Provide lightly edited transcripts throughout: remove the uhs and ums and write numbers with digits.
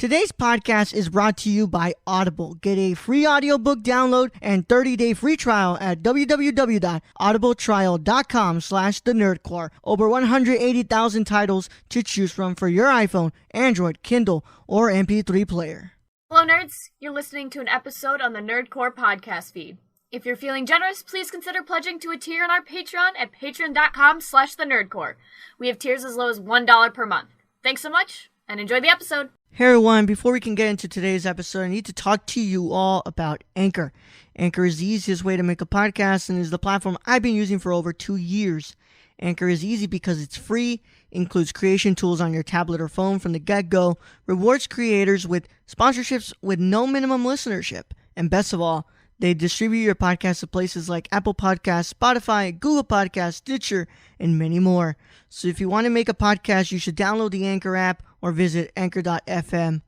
Today's podcast is brought to you by Audible. Get a free audiobook download and 30-day free trial at www.audibletrial.com/thenerdcore. Over 180,000 titles to choose from for your iPhone, Android, Kindle, or MP3 player. Hello, nerds. You're listening to an episode on the Nerdcore podcast feed. If you're feeling generous, please consider pledging to a tier on our Patreon at patreon.com/thenerdcore. We have tiers as low as $1 per month. Thanks so much, and enjoy the episode. Hey everyone, before we can get into today's episode, I need to talk to you all about Anchor. Anchor is the easiest way to make a podcast and is the platform I've been using for over 2 years. Anchor is easy because it's free, includes creation tools on your tablet or phone from the get-go, rewards creators with sponsorships with no minimum listenership, and best of all, they distribute your podcast to places like Apple Podcasts, Spotify, Google Podcasts, Stitcher, and many more. So if you want to make a podcast, you should download the Anchor app or visit anchor.fm.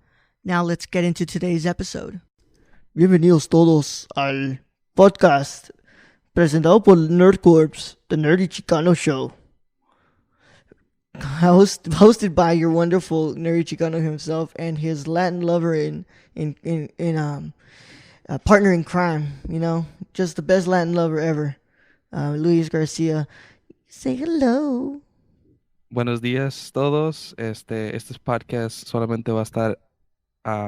Now let's get into today's episode. Bienvenidos todos al podcast presentado por Nerdcorps, the Nerdy Chicano Show. Hosted by your wonderful Nerdy Chicano himself and his Latin lover in partner in crime, you know, just the best Latin lover ever, Luis Garcia. Say hello. Buenos días todos. Este podcast solamente va a estar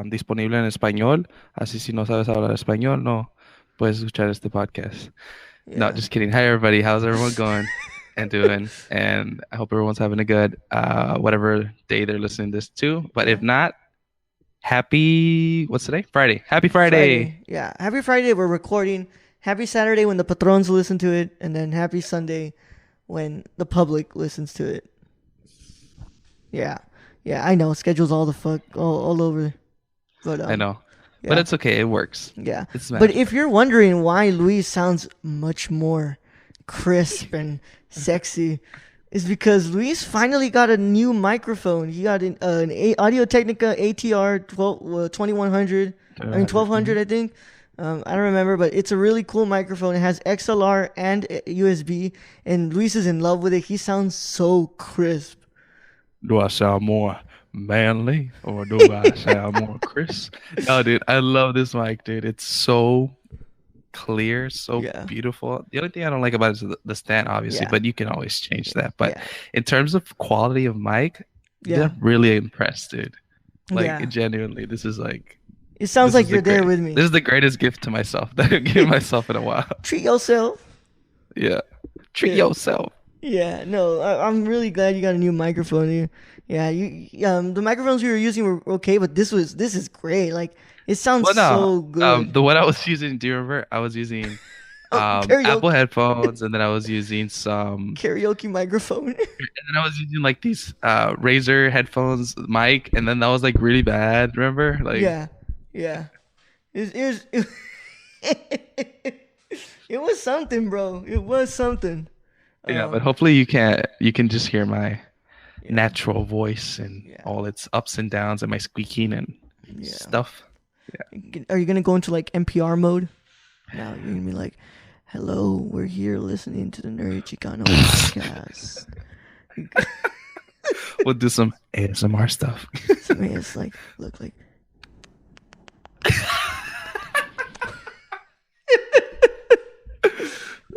disponible en español, así si no sabes hablar español, no puedes escuchar este podcast. Yeah. No, just kidding. Hi everybody, how's everyone going and doing? And I hope everyone's having a good whatever day they're listening to this to. But if not, what's today? Friday. Happy Friday. Yeah, happy Friday. We're recording. Happy Saturday when the patrons listen to it, and then happy Sunday when the public listens to it. Yeah, I know. Schedule's all over. But I know. Yeah. But it's okay. It works. Yeah. It's but if you're wondering why Luis sounds much more crisp and sexy, is because Luis finally got a new microphone. He got an Audio-Technica ATR 2100. 1200, I think. I don't remember, but it's a really cool microphone. It has XLR and USB, and Luis is in love with it. He sounds so crisp. Do I sound more manly or do I sound more crisp? No, dude, I love this mic, dude. It's so clear, so beautiful. The only thing I don't like about it is the stand, obviously, but you can always change that. But in terms of quality of mic, I'm really impressed, dude. Like, genuinely, this is like... It sounds like you're there with me. This is the greatest gift to myself that I've given myself in a while. Treat yourself. Yeah. Treat yourself. Yeah, no, I'm really glad you got a new microphone. The microphones we were using were okay, but this is great. Like, it sounds so good. The one I was using, do you remember? I was using Apple headphones, and then I was using some karaoke microphone. And then I was using like these Razer headphones mic, and then that was like really bad. Remember? Like yeah. It was something, bro. It was something. Yeah, but hopefully you can just hear my natural voice and all its ups and downs and my squeaking and stuff. Yeah. Are you gonna go into like NPR mode? Now you're gonna be like, "Hello, we're here listening to the Nerdy Chicano podcast." We'll do some ASMR stuff. It's like look like.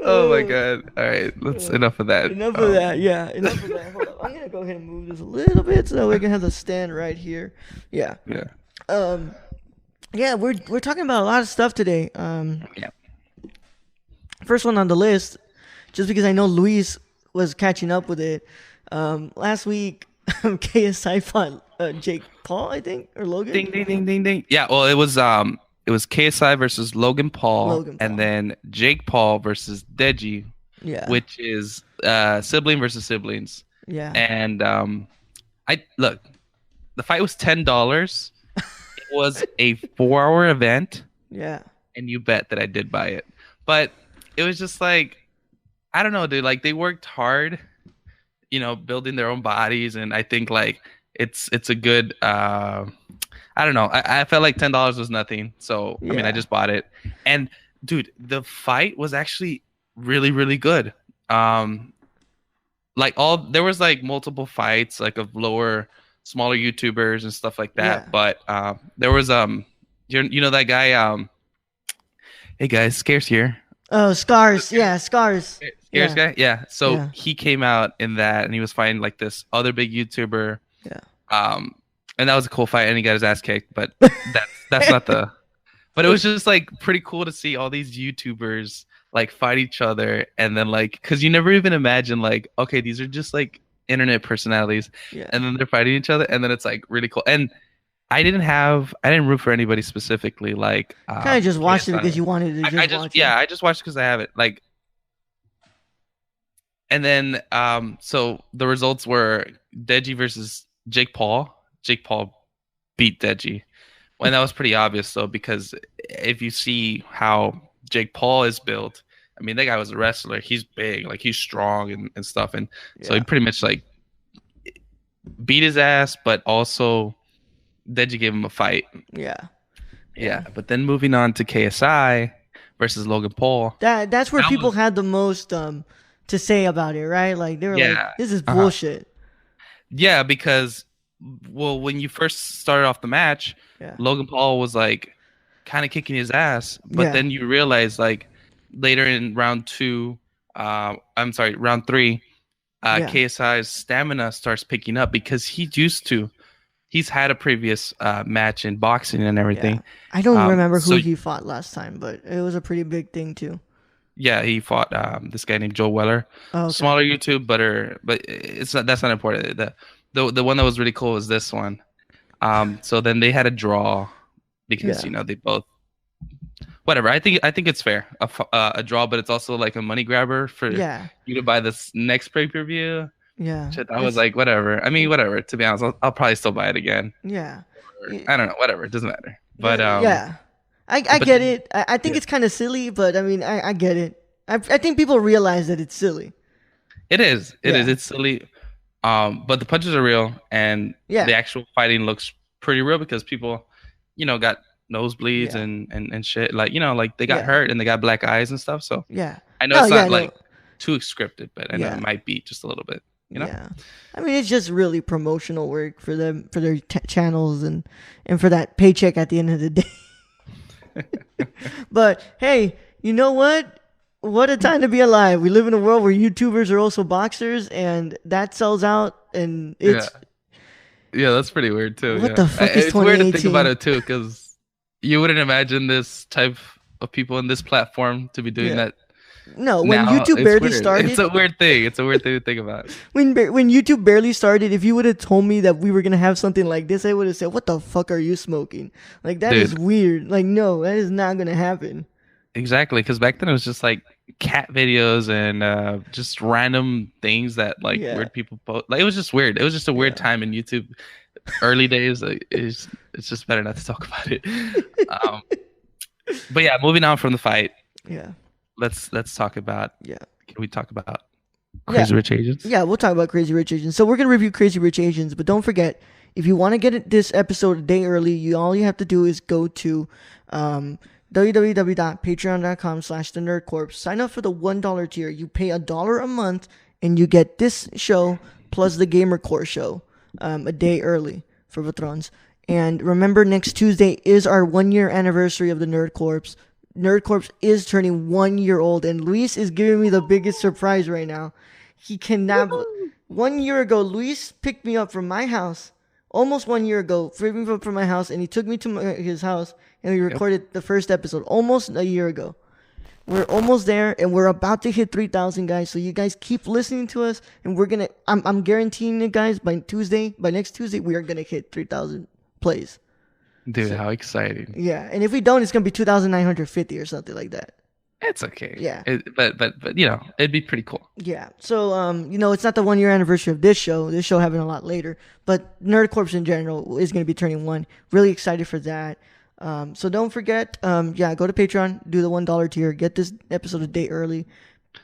Oh my god. All right, enough of that. Enough of that. Hold up. I'm gonna go ahead and move this a little bit so we can have the stand right here. Yeah. We're talking about a lot of stuff today. First one on the list, just because I know Luis was catching up with it. Last week KSI fought Jake Paul, I think, or Logan. Ding. Yeah, well, it was KSI versus Logan Paul, and then Jake Paul versus Deji, which is sibling versus siblings. Yeah. And the fight was $10. It was a 4-hour event. Yeah. And you bet that I did buy it. But it was just like, I don't know, dude. Like, they worked hard, building their own bodies, and I think like it's a good. I don't know. I felt like $10 was nothing, so I mean, I just bought it. And dude, the fight was actually really, really good. There was like multiple fights like of lower smaller YouTubers and stuff like that. Yeah. But there was you know that guy hey guys, Scarce here. Oh, Scars. Yeah, Scars. Scarce Yeah. guy? Yeah. So Yeah. he came out in that and he was fighting like this other big YouTuber. Yeah. And that was a cool fight and he got his ass kicked, but that's not the but it was just like pretty cool to see all these YouTubers like fight each other and then like because you never even imagine like okay these are just like internet personalities and then they're fighting each other and then it's like really cool and I didn't root for anybody specifically like kind of just watched it because you wanted to watch it. I just watched because I have it like and then so the results were Deji versus Jake Paul beat Deji. And that was pretty obvious, though, because if you see how Jake Paul is built, I mean, that guy was a wrestler. He's big, like he's strong and stuff. And so he pretty much like beat his ass, but also Deji gave him a fight. Yeah. But then moving on to KSI versus Logan Paul. That's where people had the most to say about it, right? Like they were like, this is bullshit. Yeah, because when you first started off the match, Logan Paul was like kind of kicking his ass, but then you realize like later in round 3, KSI's stamina starts picking up because he's had a previous match in boxing and everything. I don't remember who he fought last time, but it was a pretty big thing too. Yeah, he fought this guy named Joe Weller. Oh, okay. Smaller YouTube, but that's not important. The one that was really cool was this one. So then they had a draw because they both whatever. I think it's fair a draw, but it's also like a money grabber for you to buy this next pay-per-view. Yeah, I was like whatever. I mean whatever. To be honest, I'll probably still buy it again. Yeah, I don't know. Whatever, it doesn't matter. But I get it. I think it's kind of silly, but I mean I get it. I think people realize that it's silly. It is. It's silly. But the punches are real, and the actual fighting looks pretty real because people, got nosebleeds and shit. Like, like they got hurt and they got black eyes and stuff. So I know it's not like too scripted, but I know it might be just a little bit. Yeah, I mean it's just really promotional work for them for their channels and for that paycheck at the end of the day. But hey, you know what? What a time to be alive. We live in a world where YouTubers are also boxers and that sells out and it's... Yeah, that's pretty weird too. What the fuck is 2018? It's weird to think about it too because you wouldn't imagine this type of people in this platform to be doing that. No, when YouTube barely started... It's a weird thing. It's a weird thing to think about. When YouTube barely started, if you would have told me that we were going to have something like this, I would have said, what the fuck are you smoking? Like, that is weird. Like, no, that is not going to happen. Exactly, because back then it was just like cat videos and just random things that like weird people post. Like it was just weird. It was just a weird time in YouTube. Early days, it's just better not to talk about it. But yeah, moving on from the fight. Yeah. Let's talk about. Yeah. Can we talk about Crazy Rich Asians? Yeah, we'll talk about Crazy Rich Asians. So we're gonna review Crazy Rich Asians, but don't forget if you want to get this episode a day early, all you have to do is go to www.patreon.com/thenerdcorpse. Sign up for the $1 tier. You pay $1 a month and you get this show plus the Gamer Core show a day early for patrons. And remember, next Tuesday is our 1-year anniversary of the Nerd Corpse. Nerd Corpse is turning 1 year old and Luis is giving me the biggest surprise right now. He cannot... 1 year ago, Luis picked me up from my house. Almost 1 year ago, picked me up from my house and he took me to his house. And we recorded the first episode almost a year ago. We're almost there, and we're about to hit 3,000, guys. So you guys keep listening to us, and we're gonna. I'm guaranteeing it, guys. By next Tuesday, we are gonna hit 3,000 plays. Dude, how exciting! Yeah, and if we don't, it's gonna be 2,950 or something like that. It's okay. Yeah, but it'd be pretty cool. Yeah. So it's not the 1 year anniversary of this show. This show happened a lot later, but Nerd Corpse in general is gonna be turning 1. Really excited for that. So don't forget, go to Patreon, do the $1 tier, get this episode a day early,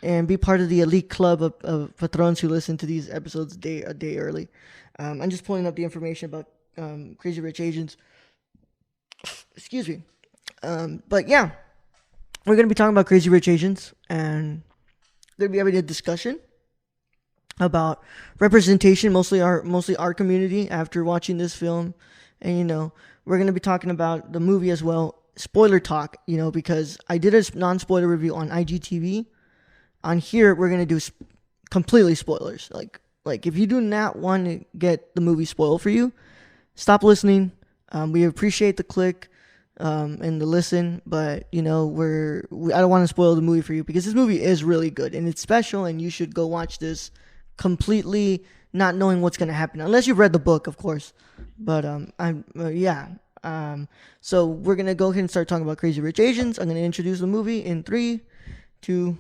and be part of the elite club of patrons who listen to these episodes a day early. I'm just pulling up the information about Crazy Rich Asians. Excuse me. But yeah, we're going to be talking about Crazy Rich Asians, and we're going to be having a discussion. about representation, mostly our community after watching this film. And we're going to be talking about the movie as well. Spoiler talk, because I did a non-spoiler review on IGTV. On here we're going to do completely spoilers. Like if you do not want to get the movie spoiled for you, stop listening. We appreciate the click and the listen, but I don't want to spoil the movie for you, because this movie is really good and it's special, and you should go watch this completely not knowing what's going to happen, unless you've read the book, of course. But so we're going to go ahead and start talking about Crazy Rich Asians. I'm going to introduce the movie in 3, 2,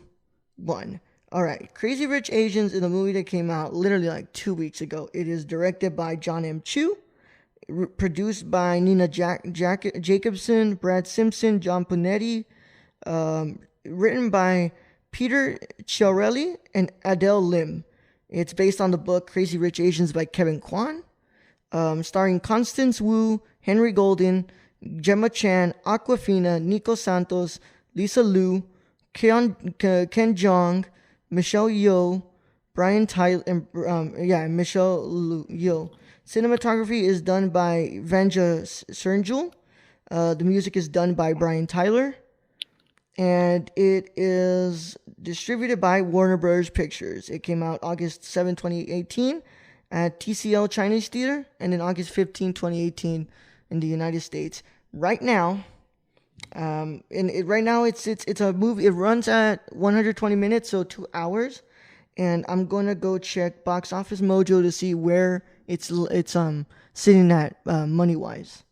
1. All right, Crazy Rich Asians is a movie that came out literally like 2 weeks ago. It is directed by John M. Chu, produced by Nina Jacobson, Brad Simpson, John Punetti, written by Peter Chiarelli and Adele Lim. It's based on the book Crazy Rich Asians by Kevin Kwan, starring Constance Wu, Henry Golden, Gemma Chan, Aquafina, Nico Santos, Lisa Liu, Ken Jeong, Michelle Yeoh, Brian Tyler, and Michelle Yeoh. Cinematography is done by Vanja Sernjul. The music is done by Brian Tyler. And it is distributed by Warner Bros. Pictures. It came out August 7, 2018 at TCL Chinese Theater, and then August 15, 2018 in the United States. Right now, it's a movie. It runs at 120 minutes, so 2 hours. And I'm going to go check Box Office Mojo to see where it's sitting at money-wise.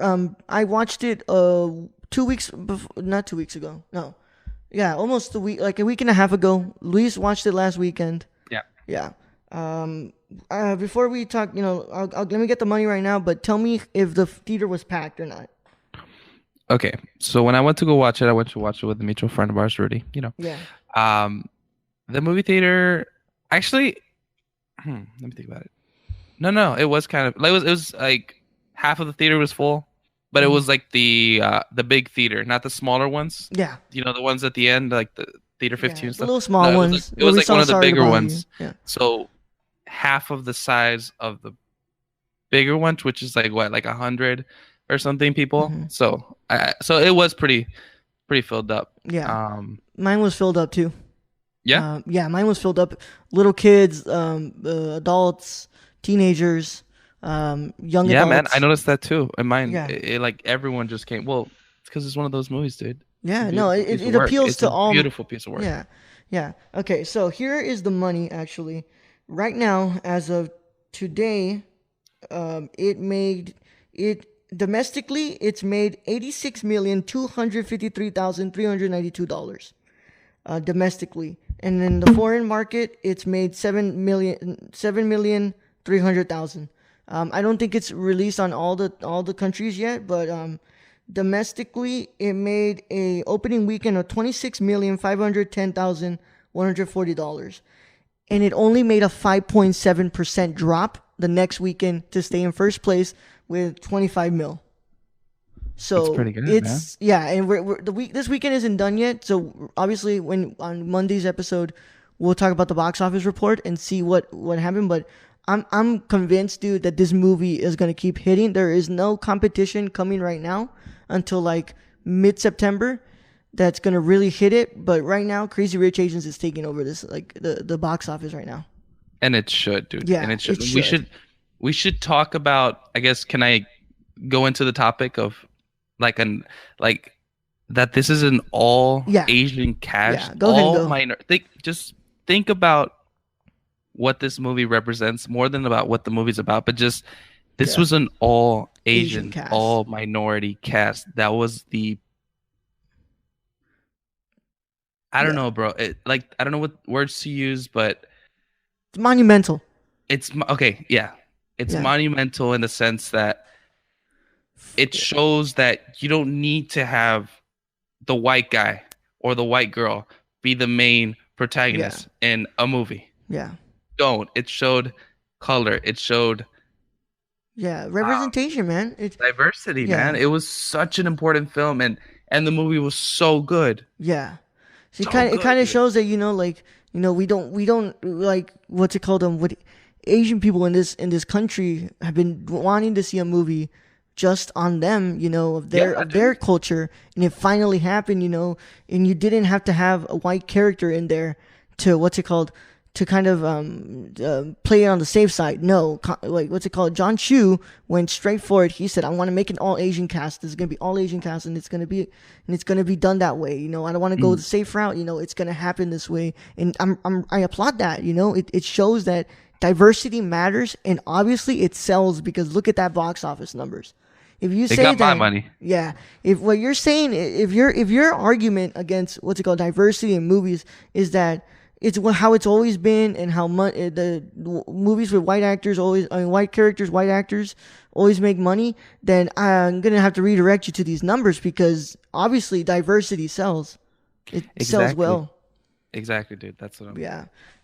I watched it 2 weeks before, not 2 weeks ago. No. Yeah, almost a week and a half ago. Luis watched it last weekend. Yeah. Yeah. Before we talk, let me get the money right now, but tell me if the theater was packed or not. Okay. So when I went to go watch it, I went to watch it with a mutual friend of ours, Rudy, Yeah. The movie theater, actually, let me think about it. No, it was kind of, it was like half of the theater was full. But it was like the big theater, not the smaller ones. Yeah. The ones at the end, like the theater 15 and stuff. The little small ones. It was like one of the bigger ones. Yeah. So half of the size of the bigger ones, which is like 100 or something people. Mm-hmm. So it was pretty filled up. Yeah. Mine was filled up too. Yeah. Mine was filled up. Little kids, adults, teenagers. Young adults. Yeah, man, I noticed that too. And mine, it like everyone just came. Well, it's because it's one of those movies, dude. Yeah, no, it appeals to all. Beautiful piece of work. Yeah. Okay, so here is the money. Actually, right now, as of today, domestically, it's made $86,253,392 domestically, and in the foreign market, it's made $7,300,000. I don't think it's released on all the countries yet, but domestically, it made a opening weekend of $26,510,140, and it only made a 5.7% drop the next weekend to stay in first place with $25 million. So that's pretty good, man. Yeah, and this weekend isn't done yet. So obviously, on Monday's episode, we'll talk about the box office report and see what happened, but. I'm convinced, dude, that this movie is going to keep hitting. There is no competition coming right now until like mid-September that's going to really hit it. But right now, Crazy Rich Asians is taking over this, like the box office right now. And it should, dude. Yeah, and it should. We should talk about, I guess, can I go into the topic of that this is an all Asian cast, all minor. Think about what this movie represents more than about what the movie's about, but just this was an all Asian cast. All minority cast. That was I don't know, bro. I don't know what words to use, but it's monumental. It's okay. Yeah. It's monumental in the sense that it shows that you don't need to have the white guy or the white girl be the main protagonist in a movie. Yeah. Don't. It showed color. It showed representation, man. It's diversity, man. It was such an important film, and the movie was so good. Yeah. So it kind of shows that We don't like what's it called? What Asian people in this country have been wanting to see a movie just on them, of their culture, and it finally happened, and you didn't have to have a white character in there to to kind of play it on the safe side. No, John Chu went straight for it. He said, "I want to make an all Asian cast. This is gonna be all Asian cast, and it's gonna be done that way. I don't want to go the safe route. It's gonna happen this way." And I applaud that. It shows that diversity matters, and obviously it sells because look at that box office numbers. If you say got my money, yeah. If what you're saying, if your argument against diversity in movies is that it's how it's always been, and how the movies with white actors white actors always make money, then I'm gonna have to redirect you to these numbers because obviously diversity sells. It sells well. Exactly, dude. That's what I'm.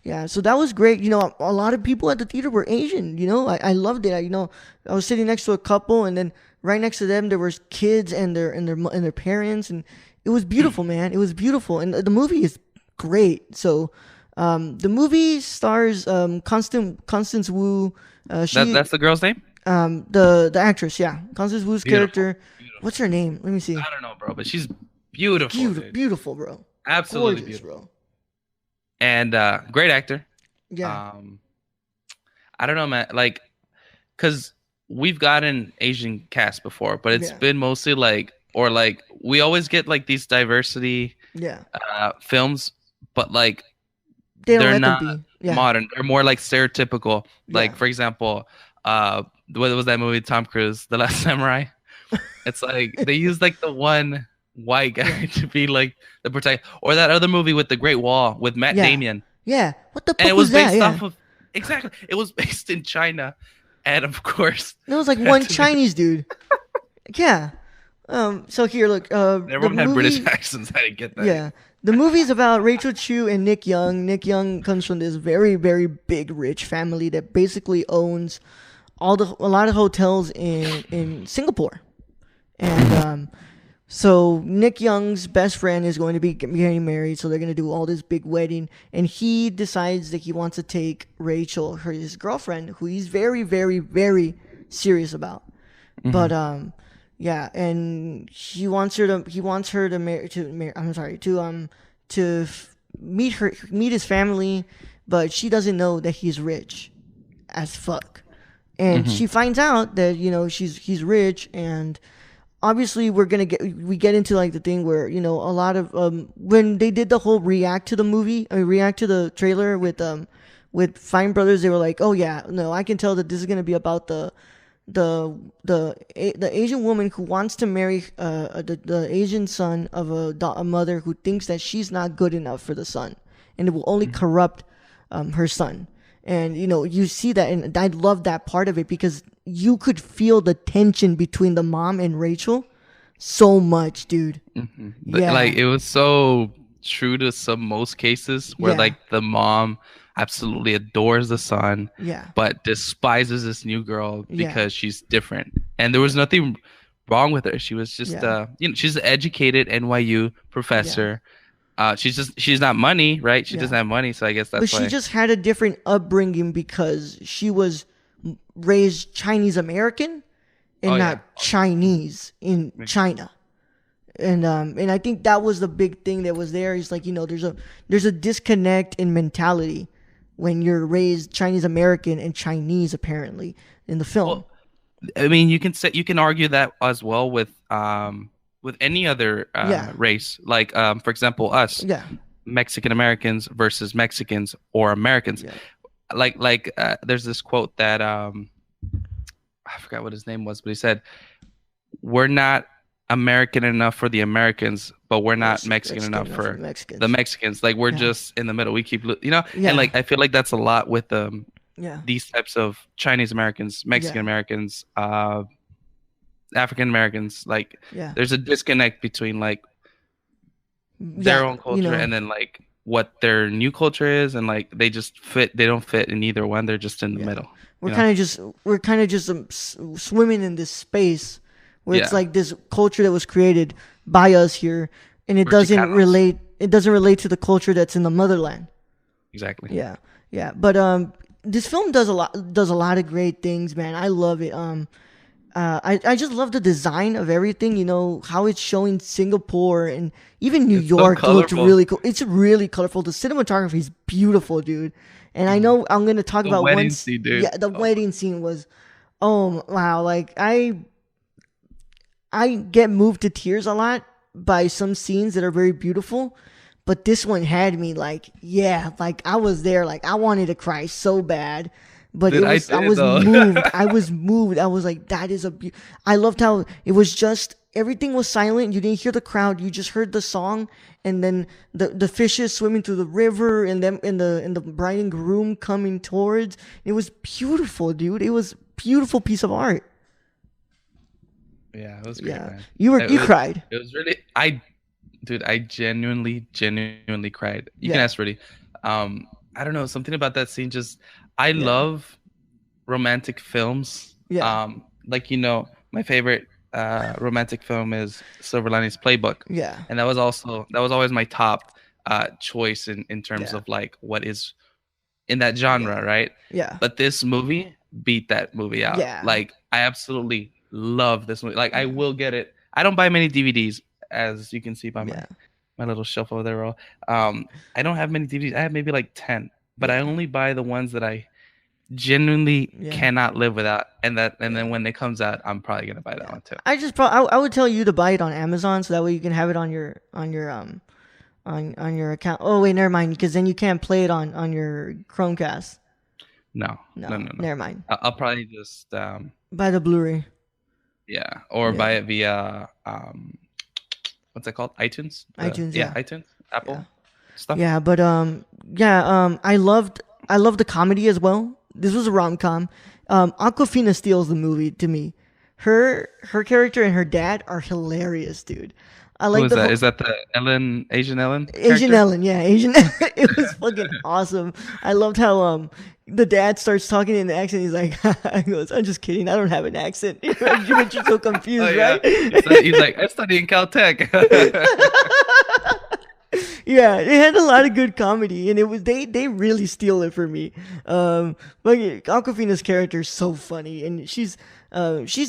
Yeah. So that was great. A lot of people at the theater were Asian. I loved it. I was sitting next to a couple, and then right next to them there was kids and their parents, and it was beautiful, man. It was beautiful, and the movie is great. So the movie stars Constance Wu. That's the girl's name? The actress, yeah. Constance Wu's character. Beautiful. What's her name? Let me see. I don't know, bro, but she's beautiful. Beautiful, bro. Absolutely gorgeous, beautiful. Bro. And great actor. Yeah. I don't know, man. Like, because we've gotten Asian cast before, but it's been mostly we always get these diversity films, but they're not modern. They're more stereotypical. For example, what was that movie, Tom Cruise, The Last Samurai? It's they use the one white guy to be the protector, or that other movie with the Great Wall with Matt Damon. Yeah, what the fuck and it was that? Based off of exactly. It was based in China, and of course, it was one Chinese dude. Yeah. So here, look. Everyone had British accents. I didn't get that. Yeah. The movie's about Rachel Chu and Nick Young. Nick Young comes from this very, very big, rich family that basically owns a lot of hotels in Singapore, and so Nick Young's best friend is going to be getting married, so they're going to do all this big wedding, and he decides that he wants to take Rachel, his girlfriend, who he's very, very, very serious about, but yeah, and he wants her to meet his family, but she doesn't know that he's rich as fuck, and she finds out that he's rich, and obviously we get into the thing where a lot of when they did the whole react to the trailer with Fine Brothers, they were like, oh yeah, no, I can tell that this is gonna be about the Asian woman who wants to marry the Asian son of a mother who thinks that she's not good enough for the son, and it will only corrupt her son. And you see that, and I love that part of it because you could feel the tension between the mom and Rachel so much, dude. Yeah, it was so true to most cases where the mom absolutely adores the son, but despises this new girl because she's different, and there was nothing wrong with her. She was just she's an educated NYU professor. She's not money, right? She doesn't have money, so I guess that's why. But she just had a different upbringing because she was raised Chinese American and not Chinese in China. And I think that was the big thing that was there. Is there's a disconnect in mentality when you're raised Chinese American and Chinese apparently in the film. Well, I mean, you can argue that as well with any other race, for example, us, Mexican Americans versus Mexicans or Americans. There's this quote that I forgot what his name was, but he said, "We're not American enough for the Americans, but we're not Mexican enough for Mexicans. The Mexicans. We're just in the middle. We keep, and I feel like that's a lot with these types of Chinese Americans, Mexican Americans, African Americans. There's a disconnect between their own culture and then what their new culture is, and they don't fit in either one. They're just in the middle. We're kind of just swimming in this space where it's this culture that was created by us here, and it doesn't relate to the culture that's in the motherland. exactly. Yeah. But this film does a lot of great things, man. I love it. I just love the design of everything. You know how it's showing Singapore and even New It's so York looked colorful. really cool. It's really colorful. The cinematography is beautiful, dude. And I Mm. know I'm gonna talk The about wedding once. scene, dude. Yeah, the Oh my. wedding scene was. Oh wow! Like I get moved to tears a lot by some scenes that are very beautiful, but this one had me like, yeah, like I was there, like I wanted to cry so bad, but Dude, I I did was though. moved. I was moved. I was like, that is I loved how it was just everything was silent. You didn't hear the crowd. You just heard the song, and then the fishes swimming through the river, and them and the bride and groom coming towards. It was beautiful, dude. It was beautiful piece of art. Yeah, it was great, Yeah, man. you cried. It was really dude, I genuinely cried. You can Yeah, ask Rudy. I don't know, something about that scene just I yeah, love romantic films. yeah, Like my favorite romantic film is Silver Linings Playbook. yeah, And that was always my top choice in terms yeah, of like what is in that yeah, genre, right? yeah, But this movie beat that movie out. yeah, Like I absolutely love this movie. Like I yeah, will get it. I don't buy many DVDs, as you can see by yeah, my little shelf over there. Roll. I don't have many DVDs. I have maybe like 10, but I yeah, only buy the ones that I genuinely yeah, cannot live without. And yeah. then when it comes out, I'm probably gonna buy that Yeah. one too. I would tell you to buy it on Amazon so that way you can have it on your on your account. Oh wait, never mind, because then you can't play it on your Chromecast. No, no, No, no, no. never mind. I'll probably just Buy the Blu-ray. yeah, or buy Yeah, it via what's that called? iTunes? iTunes. Yeah, Yeah, iTunes, yeah, Apple stuff. yeah. But I loved the comedy as well. This was a rom com. Aquafina steals the movie to me. Her character and her dad are hilarious, dude. I Who like is the that? whole Is that the Asian Ellen Asian character? Ellen, yeah, Asian. It was fucking awesome. I loved how the dad starts talking in the accent. He's like, he goes, "I'm just kidding. I don't have an accent." You're so Oh confused, yeah, right? he's like I study in Caltech. Yeah, it had a lot of good comedy, and it was they really steal it for me. But yeah, Aquafina's character is so funny, and she's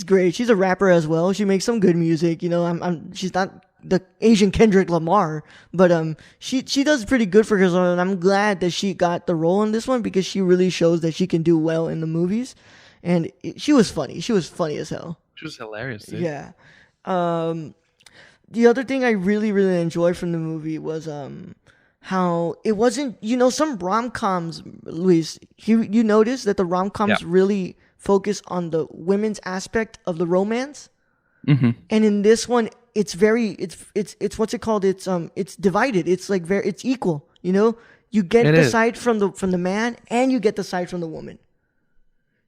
great. She's a rapper as well. She makes some good music. You know, she's not the Asian Kendrick Lamar, but she does pretty good for herself, and I'm glad that she got the role in this one because she really shows that she can do well in the movies, and she was funny. She was funny as hell. She was hilarious, dude. Yeah. Um, the other thing I really enjoyed from the movie was how it wasn't, some rom-coms, Luis, you notice that the Yeah. rom-coms really focus on the women's aspect of the romance, Hmm. and in this one it's what's it called, it's divided, it's like it's equal, you get It the is. side from the man and you get the side from the woman,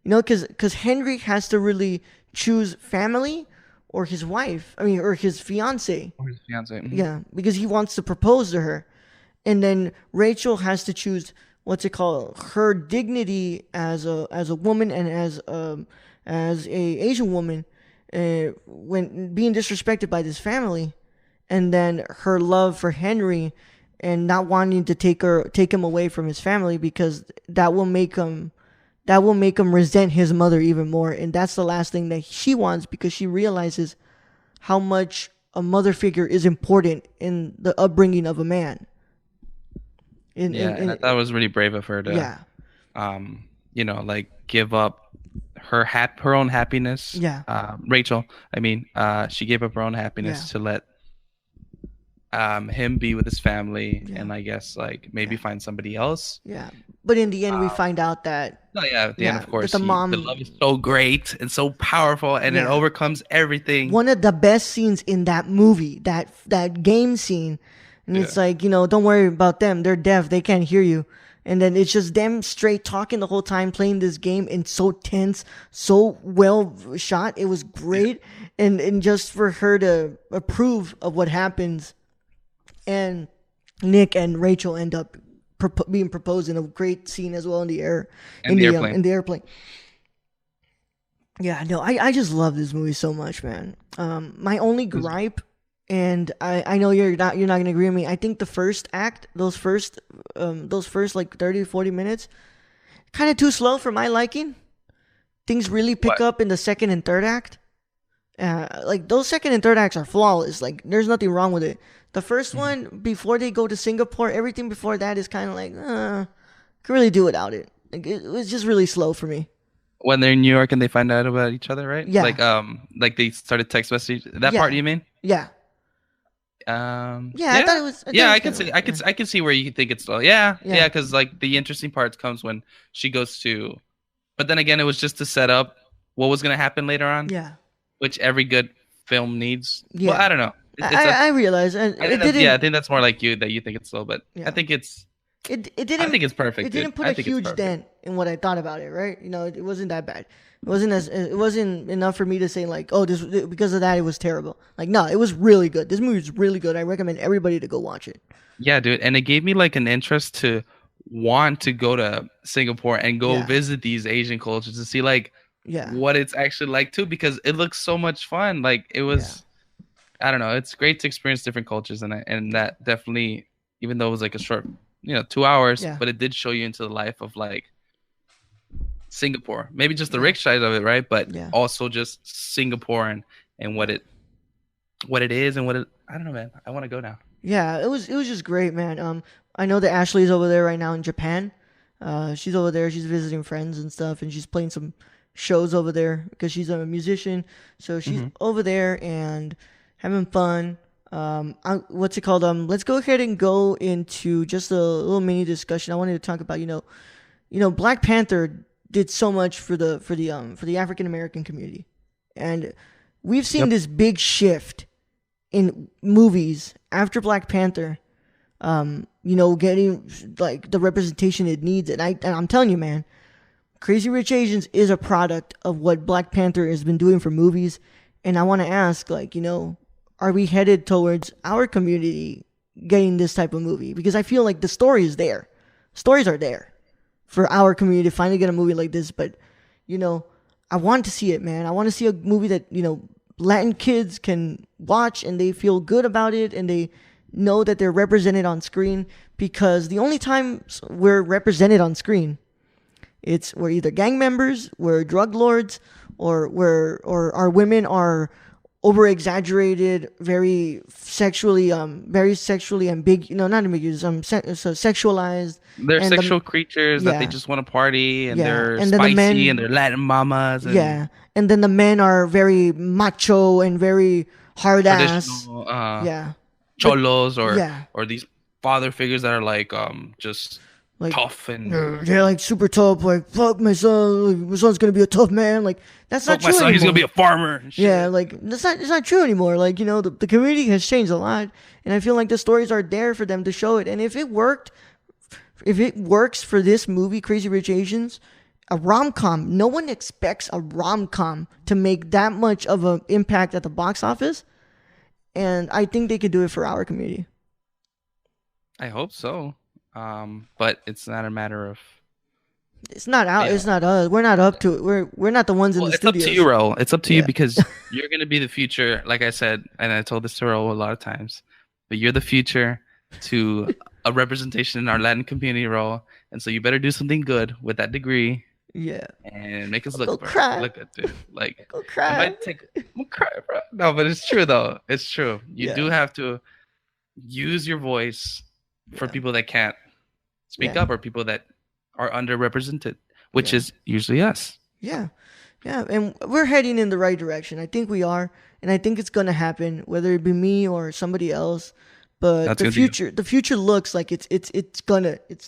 because Henry has to really choose family or his wife, or his fiance. Or his fiance. Mhm. Yeah, because he wants to propose to her. And then Rachel has to choose what's it called? Her dignity as a woman and as a Asian woman, when being disrespected by this family, and then her love for Henry and not wanting to take him away from his family because that will make him resent his mother even more, and that's the last thing that she wants because she realizes how much a mother figure is important in the upbringing of a man. Yeah, and I thought it was really brave of her to, Yeah, like give up her own happiness. yeah, Rachel, I mean, she gave up her own happiness yeah, to let him be with his family, yeah, and I guess like maybe yeah, find somebody else. yeah. But in the end, we Um, find out that no, yeah, at the end, yeah, of that course, the the mom. love is so great and so powerful, and it Yeah, overcomes everything. one of the best scenes in that movie, that game scene, and Yeah, it's like, don't worry about them. They're deaf. They can't hear you. And then it's just them straight talking the whole time, playing this game, and so tense, so well shot. It was great, and just for her to approve of what happens, and Nick and Rachel end up being proposed in a great scene as well in the air, and the airplane. in the airplane. Yeah, no, I just love this movie so much, man. My only It was- gripe and I know you're not gonna agree with me. I think the first act, those first like 30 40 minutes, kind of too slow for my liking. Things really pick up in the second and third act. Like those second and third acts are flawless. Like there's nothing wrong with it. The first one, before they go to Singapore, everything before that is kind of like, could really do without it. Like it was just really slow for me. When they're in New York and they find out about each other, right? Yeah. Like they started text message. That part you mean? Yeah. I thought it was. I can see where you think it's slow. Yeah. Because like the interesting part comes when she goes to, but then again, it was just to set up what was gonna happen later on. Yeah. Which every good film needs. Yeah. Well, I don't know. I realize. I think that's more like you that you think it's slow, but I think it's. It didn't. I think it's perfect. It didn't put a huge dent in what I thought about it, right? You know, it wasn't that bad. It wasn't enough for me to say like, oh, this because of that it was terrible. Like, no, it was really good. This movie was really good. I recommend everybody to go watch it. Yeah, dude, and it gave me like an interest to want to go to Singapore and go visit these Asian cultures to see like what it's actually like too, because it looks so much fun. Like it was, I don't know, it's great to experience different cultures, and that definitely, even though it was like a short, 2 hours, but it did show you into the life of like Singapore, maybe just the rich side of it, right? But also just Singapore and what it is and what it. I don't know, man. I want to go now. Yeah, it was just great, man. I know that Ashley's over there right now in Japan. She's over there. She's visiting friends and stuff, and she's playing some shows over there because she's a musician. So she's over there and having fun. What's it called? Let's go ahead and go into just a little mini discussion. I wanted to talk about, Black Panther did so much for the African American community, and we've seen this big shift in movies after Black Panther. Getting like the representation it needs, and I'm telling you, man, Crazy Rich Asians is a product of what Black Panther has been doing for movies. And I want to ask, like, are we headed towards our community getting this type of movie? Because I feel like the story is there. Stories are there for our community to finally get a movie like this. But, I want to see it, man. I want to see a movie that, Latin kids can watch and they feel good about it and they know that they're represented on screen, because the only time we're represented on screen, we're either gang members, we're drug lords, or our women are over exaggerated, very sexually ambiguous, not ambiguous, sexualized. They're sexual creatures that they just want to party, and they're spicy, and they're Latin mamas. And and then the men are very macho and very hard ass. Cholos or these father figures that are like just like tough, and they're like super tough. Like, fuck my son, my son's gonna be a tough man. Like, that's not true anymore. He's gonna be a farmer. Yeah, like it's not true anymore. Like, the community has changed a lot, and I feel like the stories are there for them to show it. And if it works for this movie, Crazy Rich Asians, a rom-com. No one expects a rom-com to make that much of an impact at the box office. And I think they could do it for our community. I hope so. But it's not a matter of. It's not out. It's not us. We're not up to it. We're not the ones in the studios. It's up to you, Ro. It's up to you, because you're gonna be the future. Like I said, and I told this to Ro a lot of times, but you're the future to a representation in our Latin community, Ro. And so you better do something good with that degree. Yeah. And make us look good, dude. Like, go cry. I'm cry, bro. No, but it's true though. It's true. You do have to use your voice for people that can't speak up, or people that are underrepresented, which is usually us. Yeah. Yeah. And we're heading in the right direction. I think we are, and I think it's gonna happen, whether it be me or somebody else. But the future looks like it's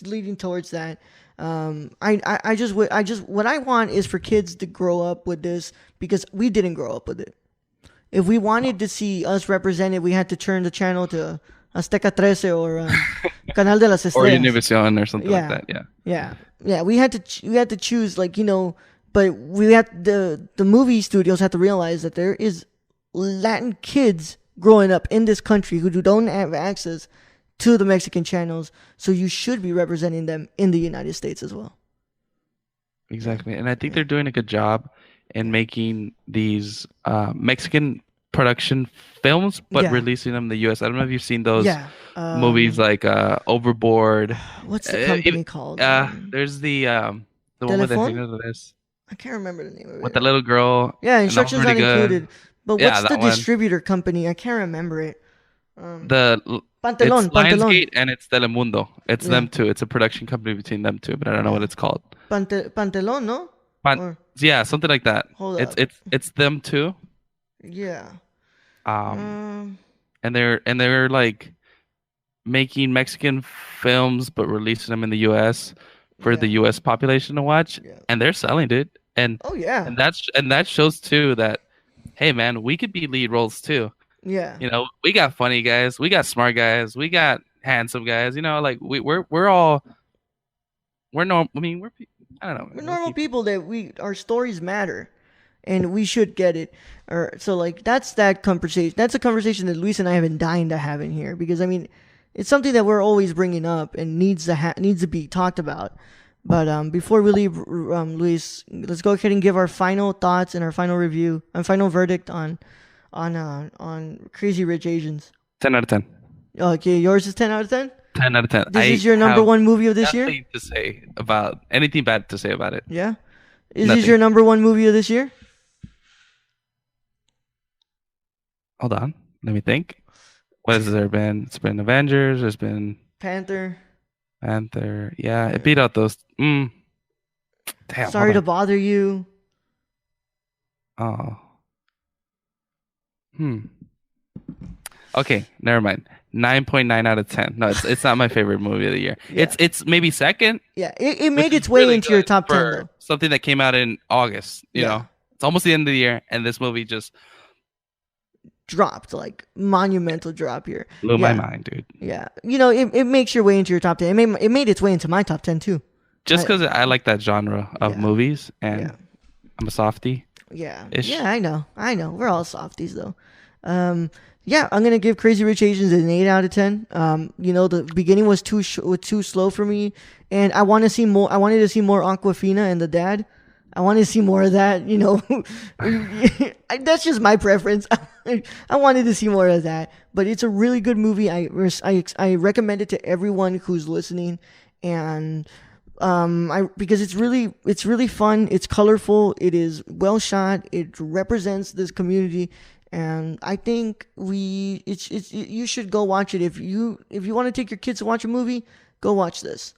leading towards that. What I want is for kids to grow up with this, because we didn't grow up with it. If we wanted to see us represented, we had to turn the channel to Azteca 13 or Canal de las Estrellas or Univision or something like that. Yeah. We had to choose, like, but the movie studios had to realize that there is Latin kids growing up in this country who don't have access to the Mexican channels, so you should be representing them in the United States as well. Exactly, and I think they're doing a good job in making these Mexican production films, but releasing them in the U.S. I don't know if you've seen those movies like Overboard. What's the company called? There's the one with the I can't remember the name of it. With the little girl. Yeah, instructions not included. But what's the distributor company? I can't remember it. It's Lionsgate and it's Telemundo. It's them two. It's a production company between them two, but I don't know what it's called. Pantelon, no? Yeah, something like that. It's them two. Yeah. And they're like making Mexican films but releasing them in the US for the US population to watch. Yeah. And they're selling it. And and that shows too that, hey man, we could be lead roles too. Yeah. You know, we got funny guys, we got smart guys, we got handsome guys, you know, like we're normal. I don't know. We're normal people that our stories matter and we should get it. So like that's that conversation. That's a conversation that Luis and I have been dying to have in here because I mean, it's something that we're always bringing up and needs to be talked about. But before we leave, Luis, let's go ahead and give our final thoughts and our final review and final verdict on Crazy Rich Asians. 10 out of 10. Okay, yours is 10 out of 10? 10 out of 10. This is your number one movie of this year? Nothing to say about anything bad to say about it. Yeah? Is this your number one movie of this year? Hold on. Let me think. What has there been? It's been Avengers. There's been Panther. Yeah, it beat out those. Damn. Sorry to bother you. Oh. Okay, never mind. 9.9 out of 10. No, it's not my favorite movie of the year. Yeah. It's maybe second. Yeah, it made its way into your top 10 though. Something that came out in August, you know. It's almost the end of the year and this movie just dropped, like monumental drop here. Blew my mind, dude. Yeah. You know, it makes your way into your top 10. It made its way into my top 10 too. Just because I like that genre of movies and I'm a softie. Yeah. Yeah, I know. We're all softies though. Yeah, I'm gonna give Crazy Rich Asians an 8 out of 10. You know, the beginning was too slow for me, and I wanted to see more Aquafina and the dad. I wanted to see more of that. You know, that's just my preference. I wanted to see more of that, but it's a really good movie. I recommend it to everyone who's listening, and because it's really fun. It's colorful. It is well shot. It represents this community. And I think you should go watch it. If you want to take your kids to watch a movie, go watch this,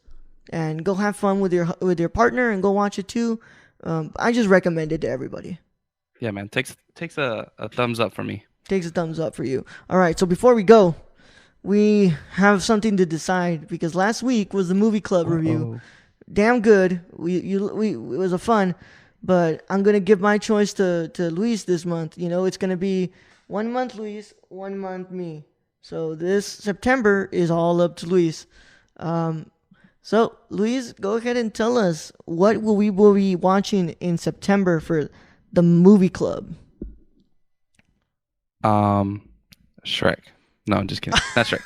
and go have fun with your partner and go watch it too. I just recommend it to everybody. Yeah, man, takes a thumbs up for me. Takes a thumbs up for you. All right, so before we go, we have something to decide because last week was the movie club review. Damn good. It was a fun. But I'm going to give my choice to Luis this month. You know, it's going to be 1 month Luis, 1 month me. So this September is all up to Luis. So, Luis, go ahead and tell us what we will be watching in September for the movie club. Shrek. No, I'm just kidding. Not Shrek.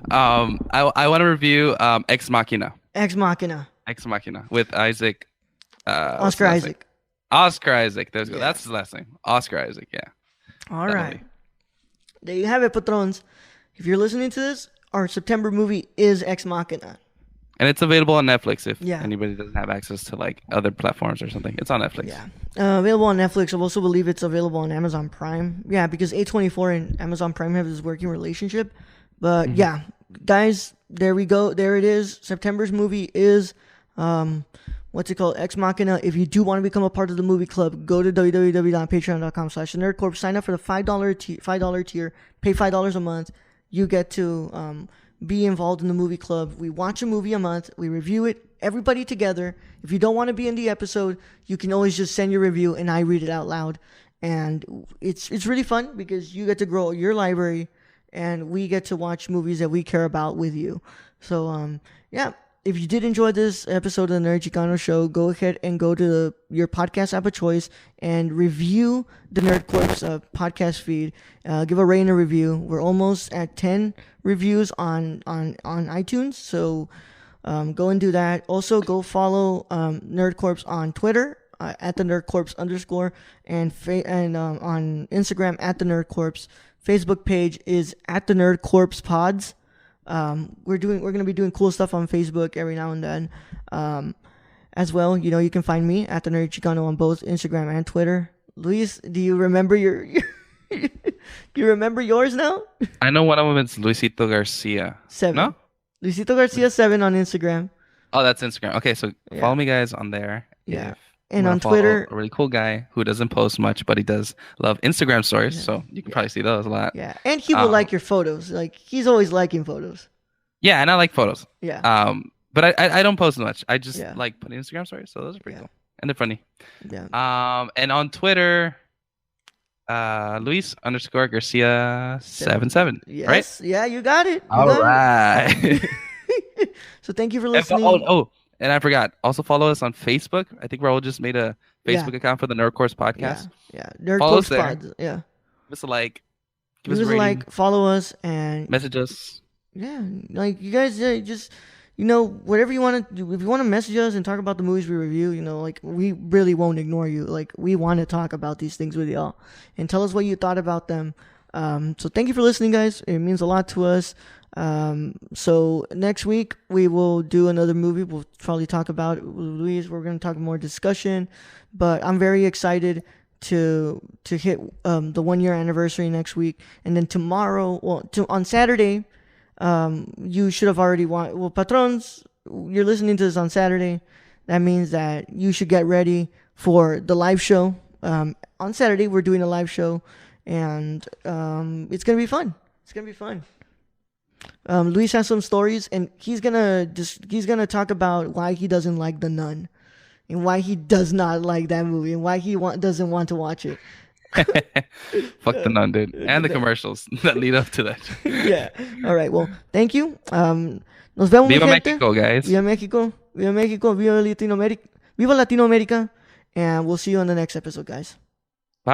I want to review Ex Machina. Ex Machina with Isaac. Oscar Isaac. Oscar Isaac. There's that's his last name. Oscar Isaac. Yeah. All right. There you have it, patrons. If you're listening to this, our September movie is Ex Machina. And it's available on Netflix if anybody doesn't have access to like other platforms or something. It's on Netflix. Yeah. Available on Netflix. I also believe it's available on Amazon Prime. Yeah, because A24 and Amazon Prime have this working relationship. But yeah, guys, there we go. There it is. September's movie is what's it called? Ex Machina. If you do want to become a part of the movie club, go to www.patreon.com/thenerdcorp. Sign up for the $5 tier. Pay $5 a month. You get to be involved in the movie club. We watch a movie a month. We review it, everybody together. If you don't want to be in the episode, you can always just send your review and I read it out loud. And it's really fun because you get to grow your library and we get to watch movies that we care about with you. So, yeah. If you did enjoy this episode of the Nerd Chicano Show, go ahead and go to your podcast app of choice and review the Nerd Corp's podcast feed. Give a rating and a review. We're almost at 10 reviews on iTunes, so go and do that. Also, go follow Nerd Corp's on Twitter. at the Nerd Corpse _ and on Instagram at the Nerd Corpse. Facebook page is at the Nerd Corpse Pods. We're gonna be doing cool stuff on Facebook every now and then. As well, you can find me at the Nerd Chicano on both Instagram and Twitter. Luis, do you remember your you remember yours now? I know one of them is Luisito Garcia. 7. No? Luisito Garcia 7 on Instagram. Oh, that's Instagram. Okay, so follow me guys on there. Yeah. And on Twitter, a really cool guy who doesn't post much, but he does love Instagram stories, so you can probably see those a lot. Yeah, and he will like your photos. Like, he's always liking photos. Yeah, and I like photos. Yeah. But I don't post much. I just like putting Instagram stories, so those are pretty cool. And they're funny. Yeah. And on Twitter, Luis _ Garcia 77. Yes. Right? Yeah, you got it. All right. So thank you for listening. And I forgot. Also follow us on Facebook. I think we all just made a Facebook account for the Nerd Course podcast. Yeah. Nerd follow Course us there. Pods. Yeah. Give us a like. Give us a like. Follow us and message us. Yeah, like you guys just whatever you want to do. If you want to message us and talk about the movies we review, like we really won't ignore you. Like we want to talk about these things with y'all and tell us what you thought about them. So thank you for listening, guys. It means a lot to us. So next week we will do another movie. We'll probably talk about Luis. We're going to talk more discussion, but I'm very excited to hit the 1 year anniversary next week, and then tomorrow, on Saturday, you should have already patrons, you're listening to this on Saturday. That means that you should get ready for the live show. On Saturday we're doing a live show, and it's gonna be fun. Luis has some stories, and he's gonna talk about why he doesn't like The Nun, and why he does not like that movie, and why he doesn't want to watch it. Fuck The Nun, dude. And the commercials that lead up to that. Yeah. All right. Well, thank you. Nos vemos, Viva mi gente. Mexico, guys. Viva Mexico. Viva Mexico. Viva Latinoamérica. Viva Latinoamérica. And we'll see you on the next episode, guys.